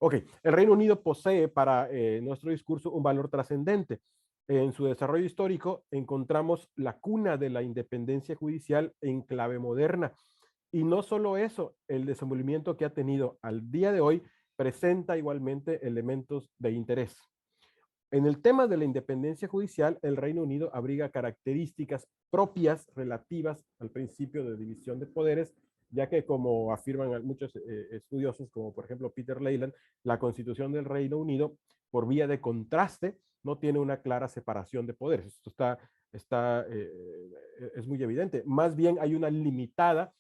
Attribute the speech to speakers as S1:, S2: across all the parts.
S1: Ok, el Reino Unido posee para nuestro discurso un valor trascendente. En su desarrollo histórico encontramos la cuna de la independencia judicial en clave moderna. Y no solo eso, el desenvolvimiento que ha tenido al día de hoy presenta igualmente elementos de interés. En el tema de la independencia judicial, el Reino Unido abriga características propias relativas al principio de división de poderes, ya que como afirman muchos estudiosos, como por ejemplo Peter Leyland, la Constitución del Reino Unido, por vía de contraste, no tiene una clara separación de poderes. Esto es muy evidente. Más bien hay una limitada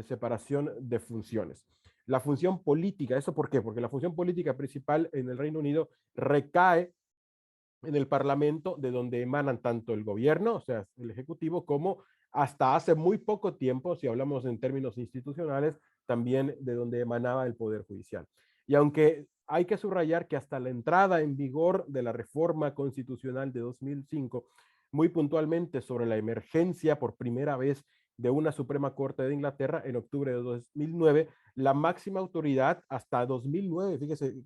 S1: separación de funciones. La función política, ¿eso por qué? Porque la función política principal en el Reino Unido recae en el Parlamento, de donde emanan tanto el gobierno, o sea, el Ejecutivo, como hasta hace muy poco tiempo, si hablamos en términos institucionales, también de donde emanaba el Poder Judicial. Y aunque hay que subrayar que hasta la entrada en vigor de la reforma constitucional de 2005, muy puntualmente sobre la emergencia por primera vez de una Suprema Corte de Inglaterra en octubre de 2009, la máxima autoridad hasta 2009, fíjese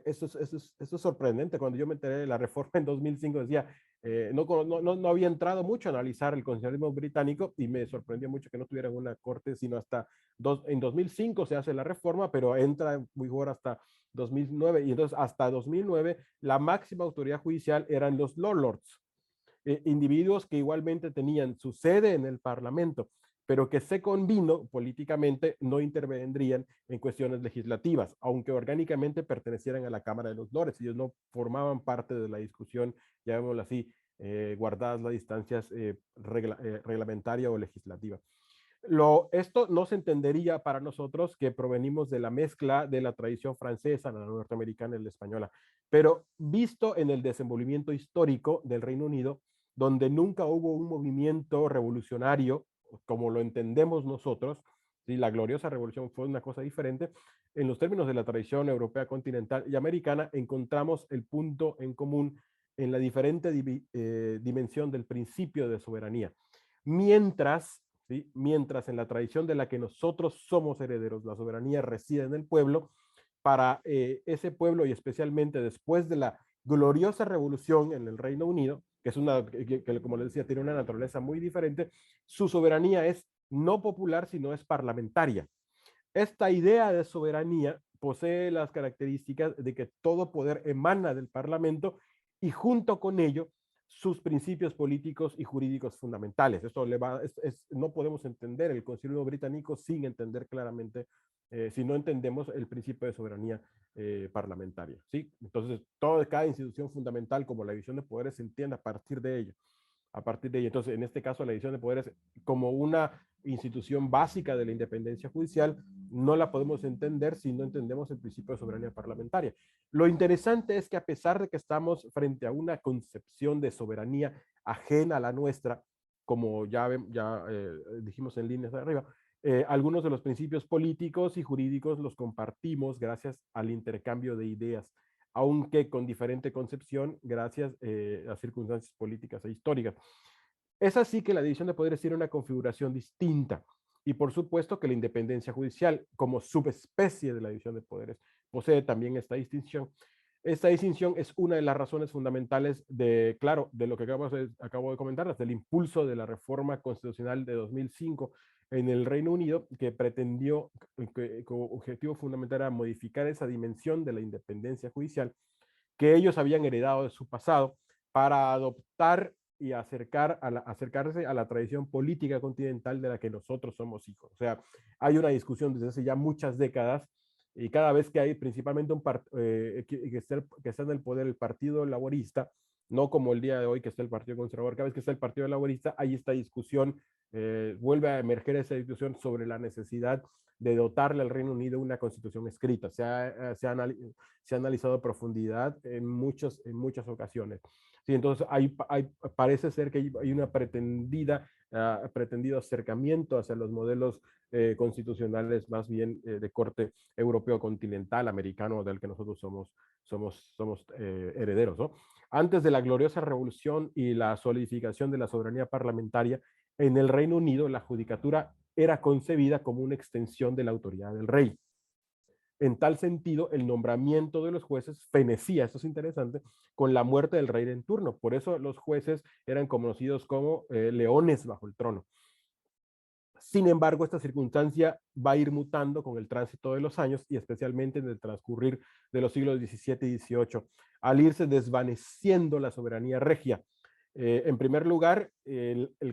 S1: eso es sorprendente. Cuando yo me enteré de la reforma en 2005 decía, no había entrado mucho a analizar el constitucionalismo británico y me sorprendió mucho que no tuvieran una corte, sino hasta en 2005 se hace la reforma, pero entra en vigor hasta 2009 y entonces hasta 2009 la máxima autoridad judicial eran los lords, individuos que igualmente tenían su sede en el Parlamento, pero que se convino políticamente no intervendrían en cuestiones legislativas, aunque orgánicamente pertenecieran a la Cámara de los Lores. Ellos no formaban parte de la discusión, llamémoslo así, guardadas las distancias reglamentaria o legislativa. Esto no se entendería para nosotros que provenimos de la mezcla de la tradición francesa, la norteamericana y la española, pero visto en el desenvolvimiento histórico del Reino Unido, donde nunca hubo un movimiento revolucionario como lo entendemos nosotros, ¿sí? La gloriosa revolución fue una cosa diferente. En los términos de la tradición europea continental y americana, encontramos el punto en común en la diferente dimensión del principio de soberanía. Mientras, ¿sí? Mientras en la tradición de la que nosotros somos herederos, la soberanía reside en el pueblo, para ese pueblo y especialmente después de la gloriosa revolución en el Reino Unido, que es una, que como les decía, tiene una naturaleza muy diferente, su soberanía es no popular, sino es parlamentaria. Esta idea de soberanía posee las características de que todo poder emana del Parlamento y junto con ello sus principios políticos y jurídicos fundamentales. Esto no podemos entender el Concilio Británico sin entender claramente, si no entendemos el principio de soberanía parlamentaria. ¿Sí? Entonces, cada institución fundamental como la división de poderes se entiende a partir de ello. A partir de ello, entonces, en este caso, la división de poderes como una institución básica de la independencia judicial, no la podemos entender si no entendemos el principio de soberanía parlamentaria. Lo interesante es que a pesar de que estamos frente a una concepción de soberanía ajena a la nuestra, como ya dijimos en líneas de arriba, algunos de los principios políticos y jurídicos los compartimos gracias al intercambio de ideas, aunque con diferente concepción gracias a circunstancias políticas e históricas. Es así que la división de poderes tiene una configuración distinta y por supuesto que la independencia judicial como subespecie de la división de poderes posee también esta distinción. Esta distinción es una de las razones fundamentales de, claro, de lo que acabo de comentar, del impulso de la reforma constitucional de 2005 en el Reino Unido, que pretendió, como objetivo fundamental era modificar esa dimensión de la independencia judicial que ellos habían heredado de su pasado para adoptar y acercarse a la tradición política continental de la que nosotros somos hijos. O sea, hay una discusión desde hace ya muchas décadas y cada vez que hay principalmente que está en el poder el Partido Laborista, no como el día de hoy que está el Partido Conservador, cada vez que está el Partido Laborista hay esta discusión, vuelve a emerger esa discusión sobre la necesidad de dotarle al Reino Unido una constitución escrita. Se ha analizado a profundidad en muchas ocasiones. Sí, entonces parece ser que hay una pretendido acercamiento hacia los modelos constitucionales más bien de corte europeo continental, americano, del que nosotros somos herederos, ¿no? Antes de la gloriosa revolución y la solidificación de la soberanía parlamentaria, en el Reino Unido la judicatura era concebida como una extensión de la autoridad del rey. En tal sentido, el nombramiento de los jueces fenecía, esto es interesante, con la muerte del rey en turno. Por eso los jueces eran conocidos como leones bajo el trono. Sin embargo, esta circunstancia va a ir mutando con el tránsito de los años y especialmente en el transcurrir de los siglos XVII y XVIII, al irse desvaneciendo la soberanía regia. En primer lugar,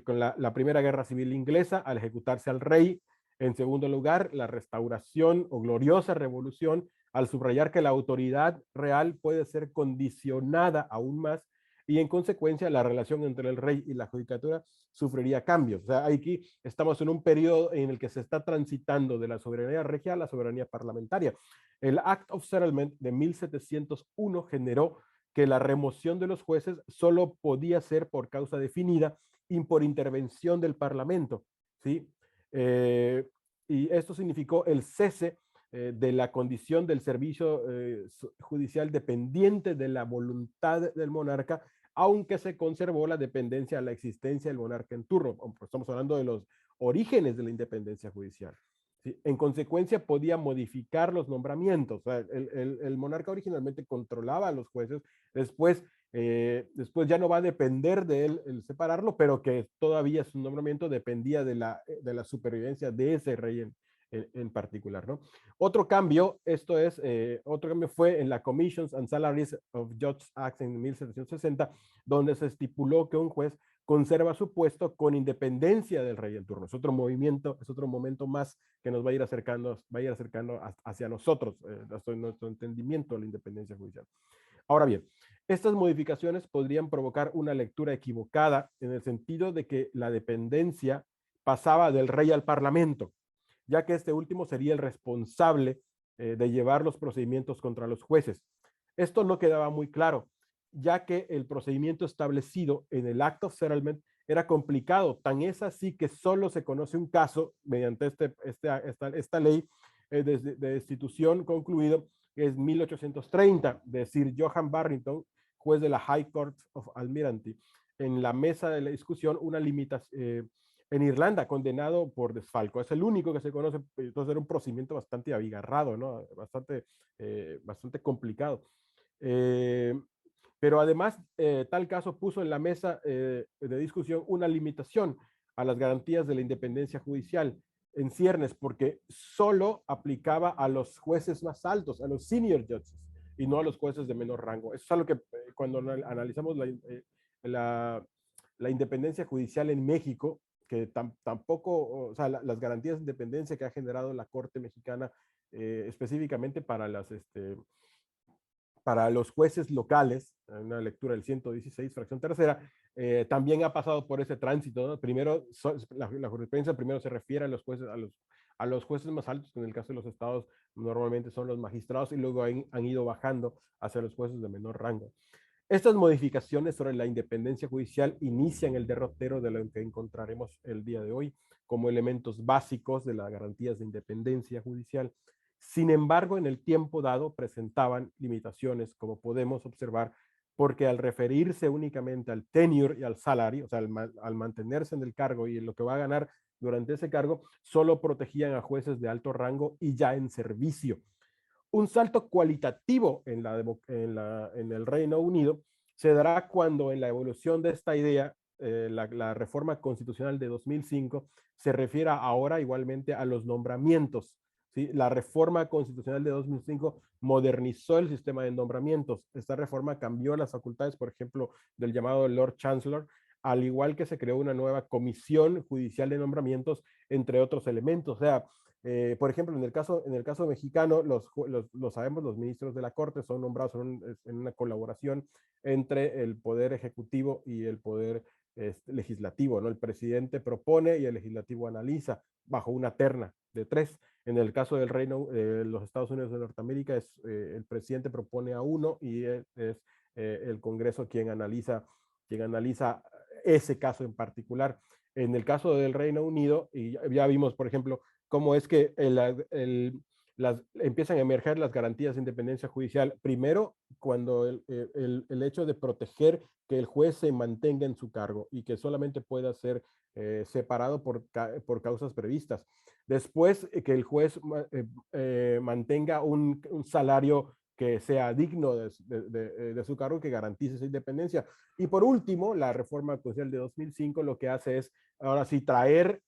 S1: con la Primera Guerra Civil Inglesa, al ejecutarse al rey. En segundo lugar, la restauración o gloriosa revolución, al subrayar que la autoridad real puede ser condicionada aún más y en consecuencia la relación entre el rey y la judicatura sufriría cambios. O sea, aquí estamos en un periodo en el que se está transitando de la soberanía regia a la soberanía parlamentaria. El Act of Settlement de 1701 generó que la remoción de los jueces solo podía ser por causa definida y por intervención del Parlamento, ¿sí? Y esto significó el cese de la condición del servicio judicial dependiente de la voluntad del monarca, aunque se conservó la dependencia a la existencia del monarca en turno. Estamos hablando de los orígenes de la independencia judicial. ¿Sí? En consecuencia, podía modificar los nombramientos. O sea, el monarca originalmente controlaba a los jueces, después ya no va a depender de él el separarlo, pero que todavía su nombramiento dependía de la supervivencia de ese rey en particular, ¿no? Otro cambio, otro cambio fue en la Commissions and Salaries of Judges Act en 1760, donde se estipuló que un juez conserva su puesto con independencia del rey en turno. Es otro movimiento, es otro momento más que nos va a ir acercando hacia nosotros, hacia nuestro entendimiento de la independencia judicial. Ahora bien, estas modificaciones podrían provocar una lectura equivocada en el sentido de que la dependencia pasaba del rey al parlamento, ya que este último sería el responsable de llevar los procedimientos contra los jueces. Esto no quedaba muy claro, ya que el procedimiento establecido en el Act of Settlement era complicado. Tan es así que solo se conoce un caso mediante esta ley de destitución concluido, que es 1830, de Sir Johan Barrington, juez de la High Court of Admiralty, en la mesa de la discusión una limitación en Irlanda, condenado por desfalco. Es el único que se conoce. Entonces era un procedimiento bastante abigarrado, ¿no? Bastante complicado. Pero además, tal caso puso en la mesa de discusión una limitación a las garantías de la independencia judicial en ciernes, porque solo aplicaba a los jueces más altos, a los senior judges, y no a los jueces de menor rango. Eso es algo que cuando analizamos la independencia judicial en México, que tampoco, o sea, las garantías de independencia que ha generado la Corte Mexicana específicamente para los jueces locales, en una lectura del 116, fracción tercera, también ha pasado por ese tránsito, ¿no? Primero, la jurisprudencia primero se refiere a los jueces más altos, que en el caso de los estados normalmente son los magistrados, y luego han ido bajando hacia los jueces de menor rango. Estas modificaciones sobre la independencia judicial inician el derrotero de lo que encontraremos el día de hoy como elementos básicos de las garantías de independencia judicial. Sin embargo, en el tiempo dado presentaban limitaciones, como podemos observar, porque al referirse únicamente al tenure y al salario, o sea, al mantenerse en el cargo y en lo que va a ganar durante ese cargo, solo protegían a jueces de alto rango y ya en servicio. Un salto cualitativo en el Reino Unido se dará cuando en la evolución de esta idea, la reforma constitucional de 2005 se refiere ahora igualmente a los nombramientos. ¿Sí? La reforma constitucional de 2005 modernizó el sistema de nombramientos. Esta reforma cambió las facultades, por ejemplo, del llamado Lord Chancellor, al igual que se creó una nueva comisión judicial de nombramientos, entre otros elementos. O sea, por ejemplo, en el caso mexicano, lo sabemos, los ministros de la Corte son nombrados en una colaboración entre el Poder Ejecutivo y el Poder Legislativo, ¿no? El presidente propone y el legislativo analiza bajo una terna de 3. En el caso del los Estados Unidos de Norteamérica, el presidente propone a uno y es el Congreso quien analiza ese caso en particular. En el caso del Reino Unido, y ya vimos, por ejemplo, cómo es que empiezan a emerger las garantías de independencia judicial. Primero, cuando el hecho de proteger que el juez se mantenga en su cargo y que solamente pueda ser separado por causas previstas. Después, que el juez mantenga un salario que sea digno de su cargo, que garantice esa independencia. Y por último, la reforma judicial de 2005 lo que hace es, ahora sí, traer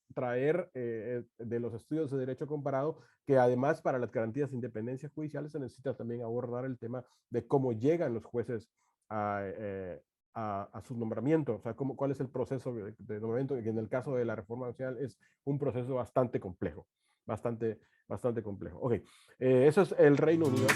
S1: de los estudios de derecho comparado, que además para las garantías de independencia judicial se necesita también abordar el tema de cómo llegan los jueces a su nombramiento, o sea, cuál es el proceso de nombramiento, que en el caso de la reforma judicial es un proceso bastante complejo, bastante complejo. Ok, eso es el Reino Unido.